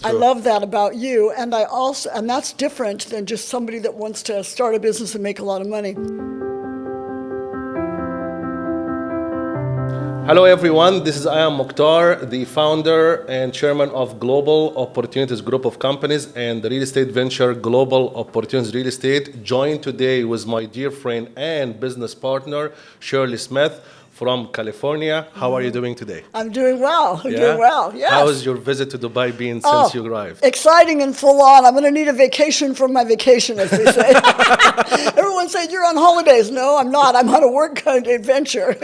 I love that about you, and that's different than just somebody that wants to start a business and make a lot of money. Hello, everyone. This is Ayman Mukhtar, the founder and chairman of Global Opportunities Group of Companies and the real estate venture Global Opportunities Real Estate. Joined today with my dear friend and business partner, Shirley Smith from California. How are you doing today? I'm doing well. I'm doing well. Yes. How has your visit to Dubai been since you arrived? Exciting and full on. I'm going to need a vacation from my vacation, as they say. Everyone said you're on holidays. No, I'm not. I'm on a work adventure.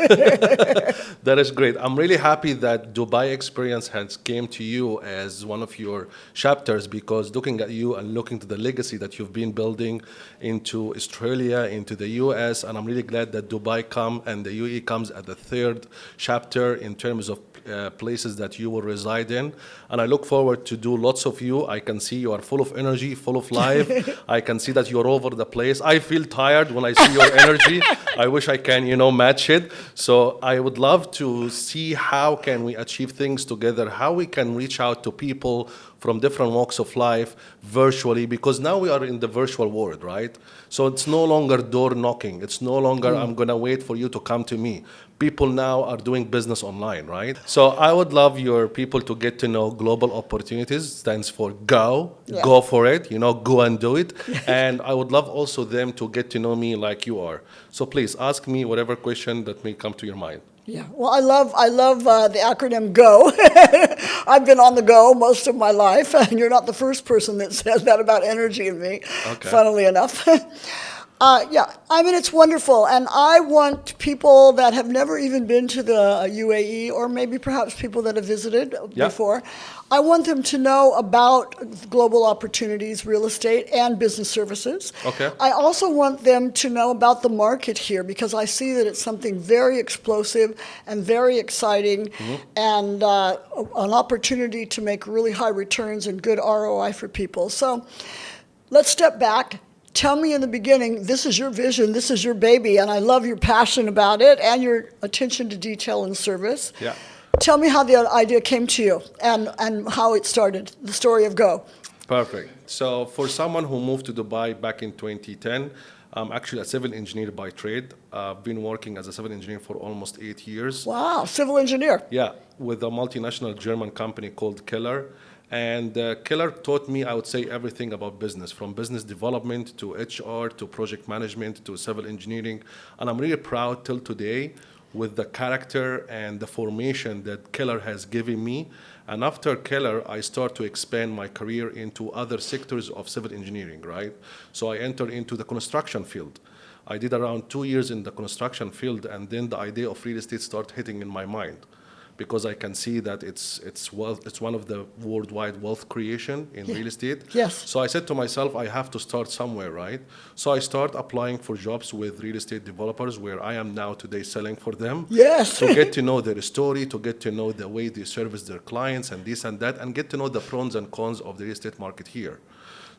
That is great. I'm really happy that Dubai experience has came to you as one of your chapters, because looking at you and looking to the legacy that you've been building into Australia, into the US, and I'm really glad that Dubai come and the UAE comes at the third chapter in terms of places that you will reside in. And I look forward to do lots of you. I can see you are full of energy, full of life. I can see that you're over the place. I feel tired when I see your energy. I wish I can, match it. So I would love to see how can we achieve things together, how we can reach out to people from different walks of life virtually, because now we are in the virtual world, right? So it's no longer door knocking. It's no longer I'm going to wait for you to come to me. People now are doing business online, right? So I would love your people to get to know Global Opportunities. Stands for go for it, go and do it. And I would love also them to get to know me like you are. So please ask me whatever question that may come to your mind. Yeah, well, I love the acronym GO. I've been on the go most of my life, and you're not the first person that says that about energy in me, funnily enough. I mean, it's wonderful, and I want people that have never even been to the UAE, or maybe perhaps people that have visited before, I want them to know about global opportunities, real estate, and business services. Okay. I also want them to know about the market here, because I see that it's something very explosive and very exciting, and an opportunity to make really high returns and good ROI for people. So let's step back. Tell me in the beginning, this is your vision, this is your baby, and I love your passion about it and your attention to detail and service. Yeah. Tell me how the idea came to you and how it started, the story of Go. Perfect. So for someone who moved to Dubai back in 2010, I'm actually a civil engineer by trade. I've been working as a civil engineer for almost 8 years. Wow, civil engineer. Yeah, with a multinational German company called Keller. And Keller taught me, I would say, everything about business, from business development to HR to project management to civil engineering. And I'm really proud till today with the character and the formation that Keller has given me. And after Keller, I start to expand my career into other sectors of civil engineering, right? So I entered into the construction field. I did around 2 years in the construction field, and then the idea of real estate started hitting in my mind, because I can see that it's one of the worldwide wealth creation in real estate. Yes. So I said to myself, I have to start somewhere, right? So I start applying for jobs with real estate developers, where I am now today selling for them. Yes. To get to know their story, to get to know the way they service their clients and this and that, and get to know the pros and cons of the real estate market here.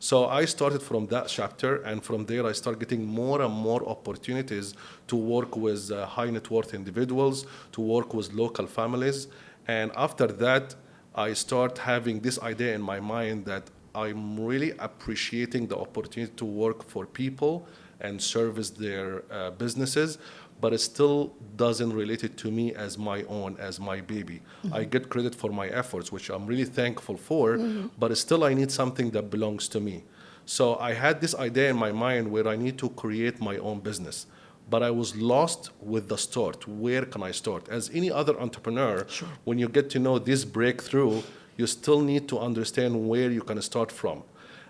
So I started from that chapter, and from there I start getting more and more opportunities to work with high net worth individuals, to work with local families. And after that, I start having this idea in my mind that I'm really appreciating the opportunity to work for people and service their businesses, but it still doesn't relate it to me as my own, as my baby. I get credit for my efforts, which I'm really thankful for, but still I need something that belongs to me. So I had this idea in my mind where I need to create my own business, but I was lost with the start. Where can I start? As any other entrepreneur, when you get to know this breakthrough, you still need to understand where you can start from.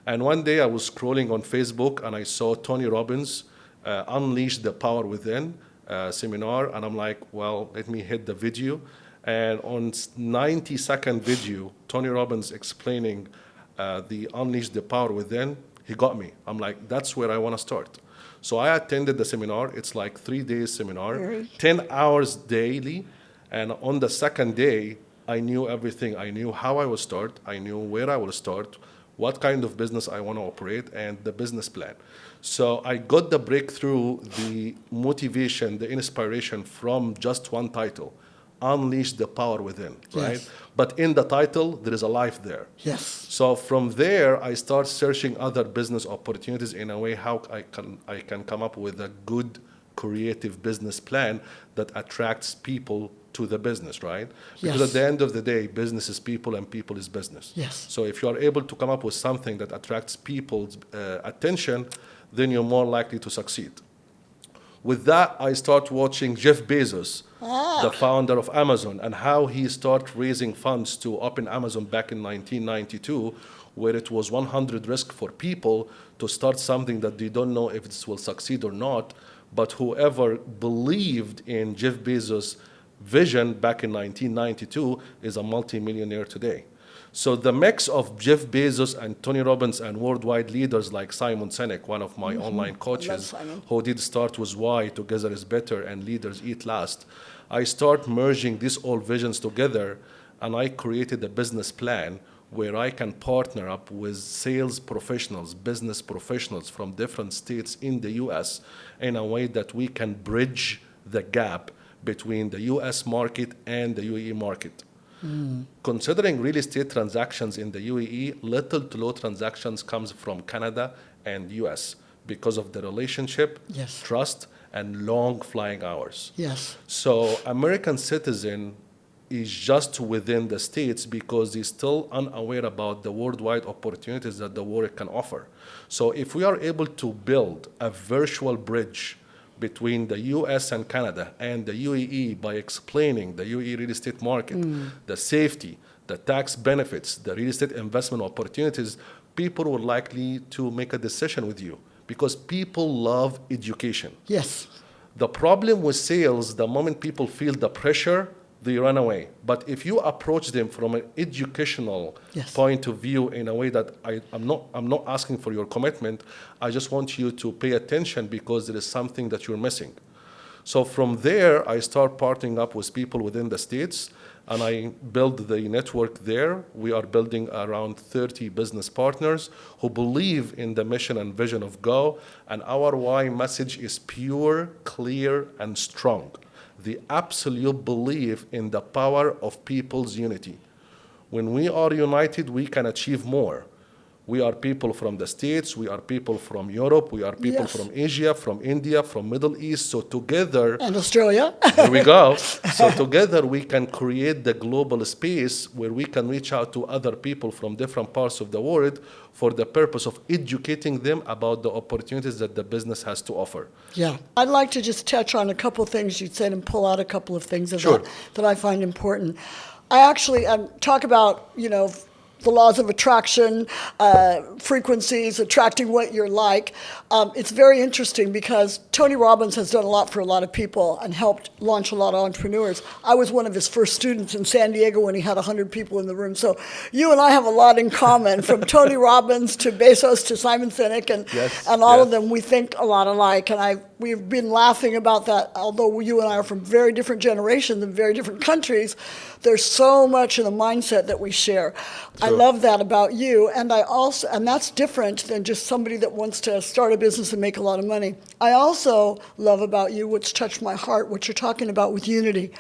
And one day I was scrolling on Facebook and I saw Tony Robbins Unleash the Power Within seminar, and I'm like, well, let me hit the video. And on 90-second video, Tony Robbins explaining the Unleash the Power Within, he got me. I'm like, that's where I want to start. So I attended the seminar. It's like 3 days seminar, 10 hours daily. And on the second day, I knew everything. I knew how I would start. I knew where I would start, what kind of business I want to operate, and the business plan. So I got the breakthrough, the motivation, the inspiration from just one title, unleash the power within, right? Yes. But in the title, there is a life there. Yes. So from there, I start searching other business opportunities in a way how I can come up with a good creative business plan that attracts people to the business, right? Because Yes. at the end of the day, business is people and people is business. Yes. So if you are able to come up with something that attracts people's attention, then you're more likely to succeed. With that, I start watching Jeff Bezos, the founder of Amazon, and how he started raising funds to open Amazon back in 1992, where it was 100 risk for people to start something that they don't know if this will succeed or not. But whoever believed in Jeff Bezos' vision back in 1992 is a multimillionaire today. So the mix of Jeff Bezos and Tony Robbins and worldwide leaders like Simon Sinek, one of my online coaches, who did start with Why, Together is Better, and Leaders Eat Last, I start merging these all visions together, and I created a business plan where I can partner up with sales professionals, business professionals from different states in the US in a way that we can bridge the gap between the US market and the UAE market. Considering real estate transactions in the UAE, little to low transactions comes from Canada and US because of the relationship, Yes. trust, and long flying hours. Yes. So American citizen is just within the states because he's still unaware about the worldwide opportunities that the world can offer. So if we are able to build a virtual bridge between the US and Canada and the UAE by explaining the UAE real estate market, the safety, the tax benefits, the real estate investment opportunities, people will likely to make a decision with you because people love education. Yes. The problem with sales, the moment people feel the pressure, they run away. But if you approach them from an educational Yes. point of view in a way that I'm not asking for your commitment, I just want you to pay attention because there is something that you're missing. So from there, I start partnering up with people within the States, and I build the network there. We are building around 30 business partners who believe in the mission and vision of Go, and our why message is pure, clear, and strong. The absolute belief in the power of people's unity. When we are united, we can achieve more. We are people from the States, we are people from Europe, we are people Yes. from Asia, from India, from Middle East. So together, And Australia. there we go. So together we can create the global space where we can reach out to other people from different parts of the world for the purpose of educating them about the opportunities that the business has to offer. Yeah. I'd like to just touch on a couple of things you said and pull out a couple of things of Sure. that I find important. I actually talk about, the laws of attraction, frequencies, attracting what you're like. It's very interesting because Tony Robbins has done a lot for a lot of people and helped launch a lot of entrepreneurs. I was one of his first students in San Diego when he had 100 people in the room. So you and I have a lot in common, from Tony Robbins to Bezos to Simon Sinek, and all of them, we think a lot alike. And we've been laughing about that, although you and I are from very different generations and very different countries. There's so much in the mindset that we share. I love that about you, and that's different than just somebody that wants to start a business and make a lot of money. I also love about you, which touched my heart, what you're talking about with unity,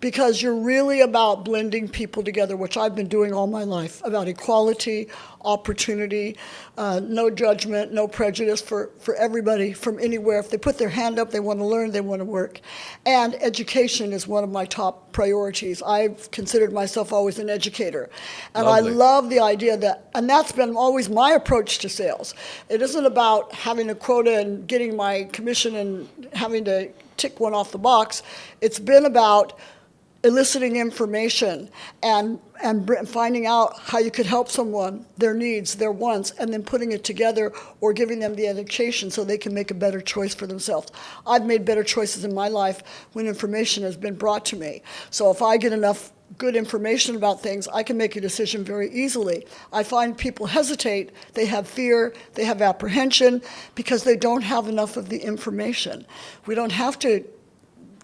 because you're really about blending people together, which I've been doing all my life, about equality, opportunity, no judgment, no prejudice for everybody from anywhere. If they put their hand up, they want to learn, they want to work. And education is one of my top priorities. I've considered myself always an educator. And Lovely. I love the idea and that's been always my approach to sales. It isn't about having a quota and getting my commission and having to tick one off the box. It's been about eliciting information and finding out how you could help someone, their needs, their wants, and then putting it together or giving them the education so they can make a better choice for themselves. I've made better choices in my life when information has been brought to me. So if I get enough good information about things, I can make a decision very easily. I find people hesitate, they have fear, they have apprehension because they don't have enough of the information. We don't have to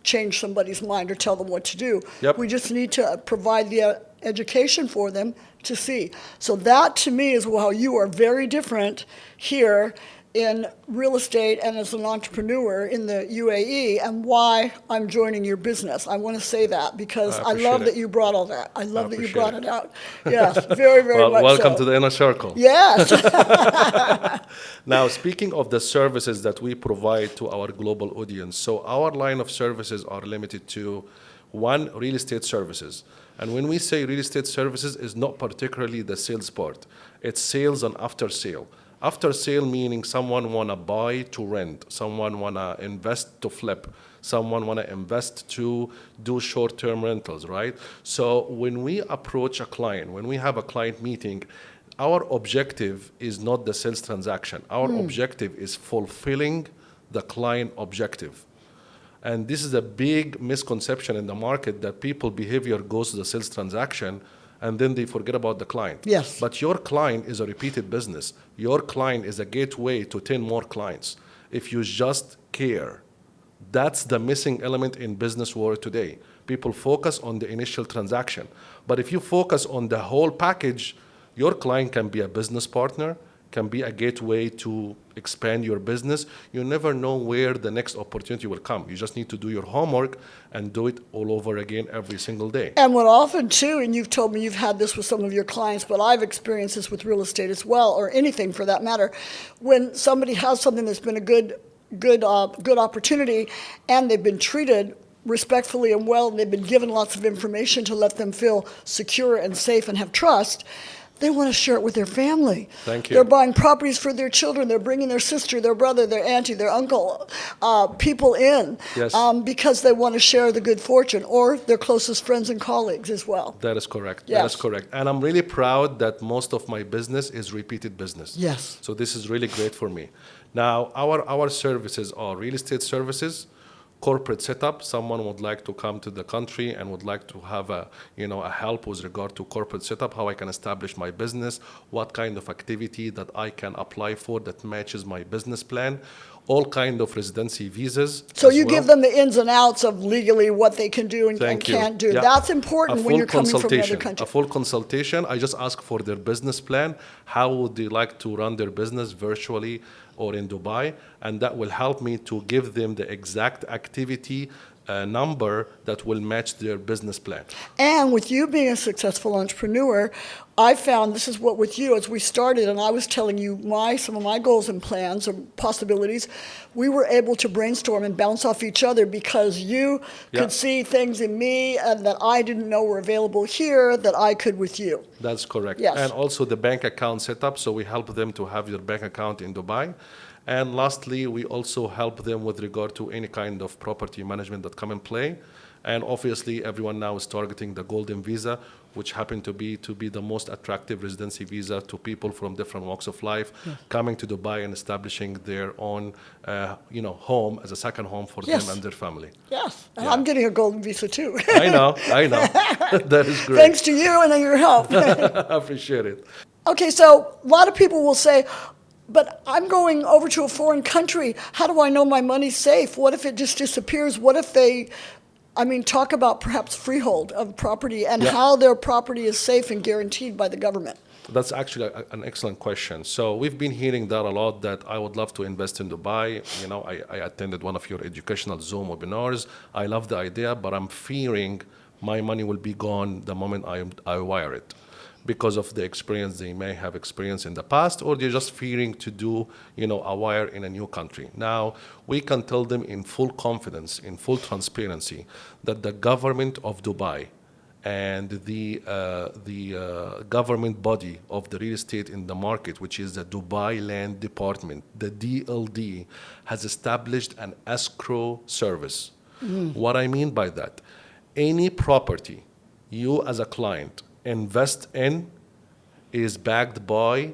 change somebody's mind or tell them what to do. Yep. We just need to provide the education for them to see. So that to me is how you are very different here in real estate and as an entrepreneur in the UAE and why I'm joining your business. I want to say that because I love that you brought all that. I love that you brought it out. Yes, very, very Well, much welcome so. to the inner circle. Yes. Now, speaking of the services that we provide to our global audience, so our line of services are limited to one, real estate services. And when we say real estate services, is not particularly the sales part. It's sales and after sale. After sale meaning someone want to buy to rent, someone want to invest to flip, someone want to invest to do short-term rentals, right? So when we approach a client, when we have a client meeting, our objective is not the sales transaction. Our objective is fulfilling the client objective. And this is a big misconception in the market that people behavior goes to the sales transaction and then they forget about the client. Yes. But your client is a repeated business. Your client is a gateway to 10 more clients. If you just care, that's the missing element in business world today. People focus on the initial transaction. But if you focus on the whole package, your client can be a business partner, can be a gateway to expand your business. You never know where the next opportunity will come. You just need to do your homework and do it all over again every single day. And what often too, and you've told me you've had this with some of your clients, but I've experienced this with real estate as well, or anything for that matter, when somebody has something that's been a good opportunity and they've been treated respectfully and well, and they've been given lots of information to let them feel secure and safe and have trust, they want to share it with their family. Thank you. They're buying properties for their children. They're bringing their sister, their brother, their auntie, their uncle, people in, Yes. because they want to share the good fortune, or their closest friends and colleagues as well. That is correct. Yes. That is correct. And I'm really proud that most of my business is repeated business. Yes. So this is really great for me. Now, our services are real estate services, corporate setup. Someone would like to come to the country and would like to have a help with regard to corporate setup, how I can establish my business, what kind of activity that I can apply for that matches my business plan, all kind of residency visas. So you give them the ins and outs of legally what they can do and Thank you. can't do. Yeah. That's important when you're coming from another A country. full consultation. I just ask for their business plan. How would they like to run their business virtually or in Dubai? And that will help me to give them the exact activity number that will match their business plan. And with you being a successful entrepreneur, I found this is what with you, as we started, and I was telling you some of my goals and plans or possibilities, we were able to brainstorm and bounce off each other because you could see things in me and that I didn't know were available here that I could with you. That's correct. Yes. And also the bank account setup, so we help them to have their bank account in Dubai. And lastly, we also help them with regard to any kind of property management that come in play. And obviously, everyone now is targeting the golden visa, which happen to be the most attractive residency visa to people from different walks of life, coming to Dubai and establishing their own, home as a second home for them and their family. Yes, and I'm getting a golden visa too. I know. That is great. Thanks to you and your help. I appreciate it. Okay, so a lot of people will say, but I'm going over to a foreign country. How do I know my money's safe? What if it just disappears? What if talk about perhaps freehold of property and how their property is safe and guaranteed by the government. That's actually an excellent question. So we've been hearing that a lot, that I would love to invest in Dubai. I attended one of your educational Zoom webinars. I love the idea, but I'm fearing my money will be gone the moment I wire it, because of the experience they may have experienced in the past, or they're just fearing to do, a wire in a new country. Now, we can tell them in full confidence, in full transparency, that the government of Dubai and the government body of the real estate in the market, which is the Dubai Land Department, the DLD, has established an escrow service. What I mean by that, any property you as a client invest in is backed by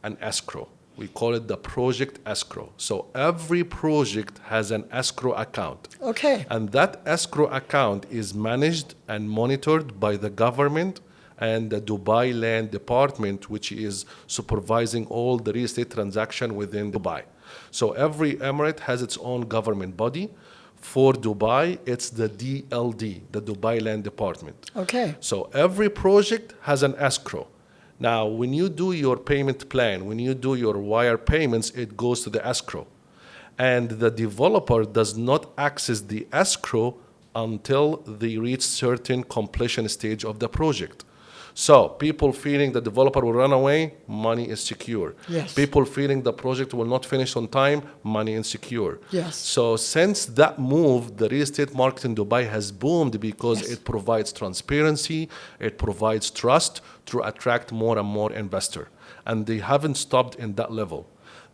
an escrow. We call it the project escrow. So every project has an escrow account. Okay. And that escrow account is managed and monitored by the government and the Dubai Land Department, which is supervising all the real estate transaction within Dubai. So every emirate has its own government body. For Dubai, it's the DLD, the Dubai Land Department. Okay. So every project has an escrow. Now, when you do your payment plan, when you do your wire payments, it goes to the escrow. And the developer does not access the escrow until they reach certain completion stage of the project. So people feeling the developer will run away, money is secure. Yes. People feeling the project will not finish on time, money is secure. Yes. So since that move, the real estate market in Dubai has boomed because Yes. it provides transparency, it provides trust to attract more and more investor. And they haven't stopped in that level.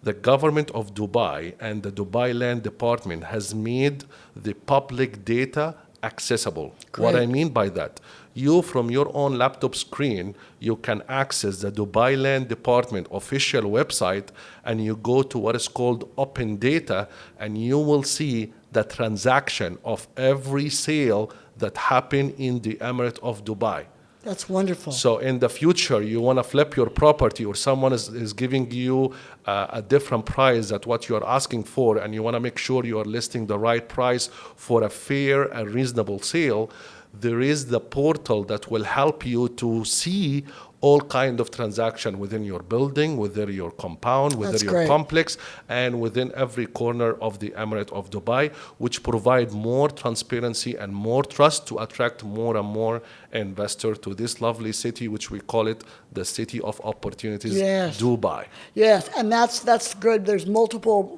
The government of Dubai and the Dubai Land Department has made the public data accessible. What I Great. mean by that, you from your own laptop screen, you can access the Dubai Land Department official website and you go to what is called open data and you will see the transaction of every sale that happened in the Emirate of Dubai. That's wonderful. So in the future, you want to flip your property or someone is giving you a different price at what you're asking for and you want to make sure you are listing the right price for a fair and reasonable sale, there is the portal that will help you to see all kind of transaction within your building, within your compound, within That's your great. complex, and within every corner of the Emirate of Dubai, which provide more transparency and more trust to attract more and more investor to this lovely city, which we call it the city of opportunities, Yes. Dubai. Yes, and that's good. There's multiple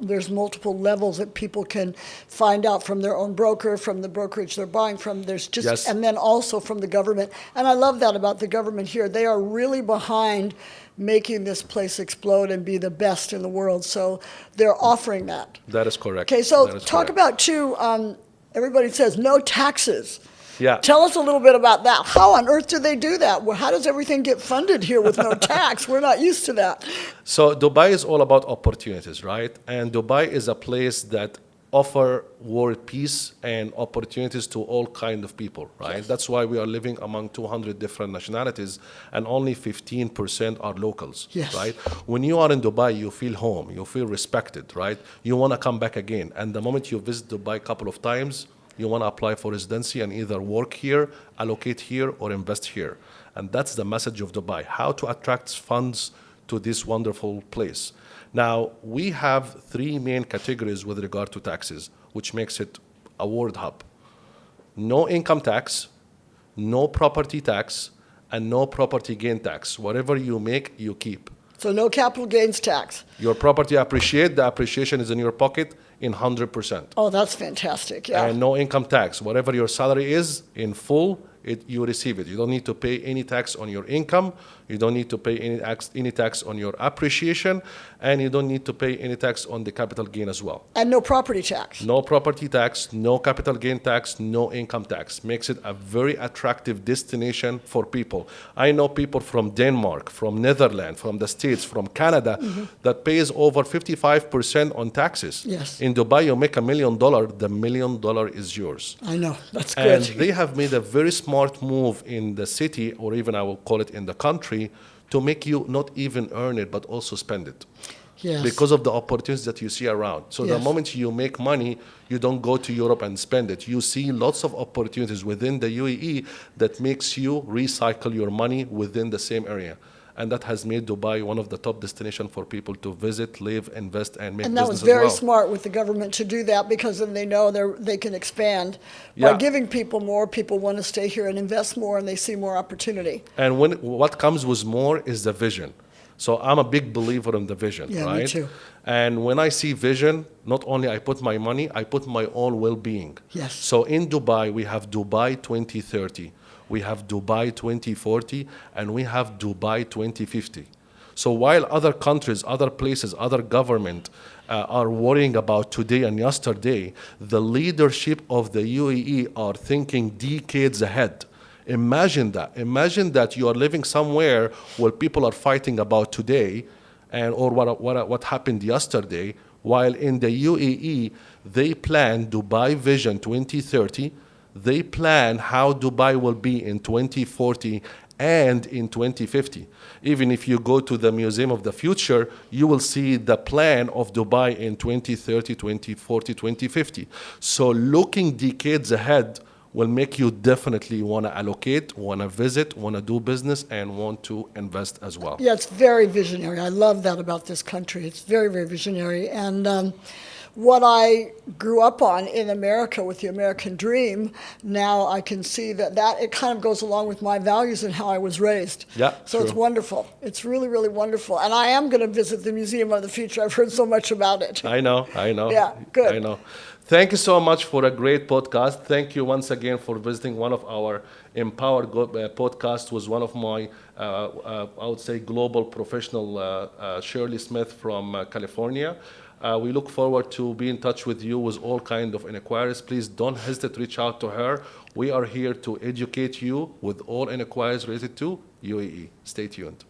levels that people can find out from their own broker, from the brokerage they're buying from. There's just Yes. and then also from the government. And I love that about the government here. They are really behind making this place explode and be the best in the world. So they're offering that. That is correct. Okay, so That is talk correct. about too. Everybody says no taxes. Yeah. Tell us a little bit about that. How on earth do they do that? Well, how does everything get funded here with no tax? We're not used to that. So Dubai is all about opportunities, right? And Dubai is a place that offer world peace and opportunities to all kind of people, right? Yes. That's why we are living among 200 different nationalities and only 15% are locals, Yes. right? When you are in Dubai, you feel home, you feel respected, right? You want to come back again. And the moment you visit Dubai a couple of times, you want to apply for residency and either work here, allocate here, or invest here. And that's the message of Dubai, how to attract funds to this wonderful place. Now, we have three main categories with regard to taxes, which makes it a world hub. No income tax, no property tax, and no property gain tax. Whatever you make, you keep. So no capital gains tax. Your property appreciate, the appreciation is in your pocket in 100%. Oh, that's fantastic. Yeah. And no income tax. Whatever your salary is in full, you receive it. You don't need to pay any tax on your income. You don't need to pay any tax on your appreciation. And you don't need to pay any tax on the capital gain as well. And no property tax. No property tax, no capital gain tax, no income tax. Makes it a very attractive destination for people. I know people from Denmark, from Netherlands, from the States, from Canada that pays over 55% on taxes. Yes. In Dubai, you make $1 million, the $1 million is yours. I know. That's good. And they have made a very smart move in the city, or even I will call it in the country, to make you not even earn it, but also spend it. Yes. Because of the opportunities that you see around. So the Yes. moment you make money, you don't go to Europe and spend it. You see lots of opportunities within the UAE that makes you recycle your money within the same area. And that has made Dubai one of the top destinations for people to visit, live, invest, and make And that business was very as well. smart with the government to do that because then they know they can expand. Yeah. By giving people more, people want to stay here and invest more and they see more opportunity. And what comes with more is the vision. So I'm a big believer in the vision, Yeah, me right? too. And when I see vision, not only I put my money, I put my own well-being. Yes. So in Dubai, we have Dubai 2030, we have Dubai 2040, and we have Dubai 2050. So while other countries, other places, other government are worrying about today and yesterday, the leadership of the UAE are thinking decades ahead. Imagine that. Imagine that you are living somewhere where people are fighting about today or what happened yesterday, while in the UAE, they plan Dubai Vision 2030. They plan how Dubai will be in 2040 and in 2050. Even if you go to the Museum of the Future, you will see the plan of Dubai in 2030, 2040, 2050. So looking decades ahead, will make you definitely want to allocate, want to visit, want to do business, and want to invest as well. Yeah, it's very visionary. I love that about this country. It's very, very visionary. And what I grew up on in America with the American dream, now I can see that it kind of goes along with my values and how I was raised. Yeah, so true. It's wonderful. It's really, really wonderful. And I am going to visit the Museum of the Future. I've heard so much about it. I know. Yeah, good. I know. Thank you so much for a great podcast. Thank you once again for visiting one of our Empowered podcasts with one of my, I would say, global professional, Shirley Smith from California. We look forward to be in touch with you with all kinds of inquiries. Please don't hesitate to reach out to her. We are here to educate you with all inquiries related to UAE. Stay tuned.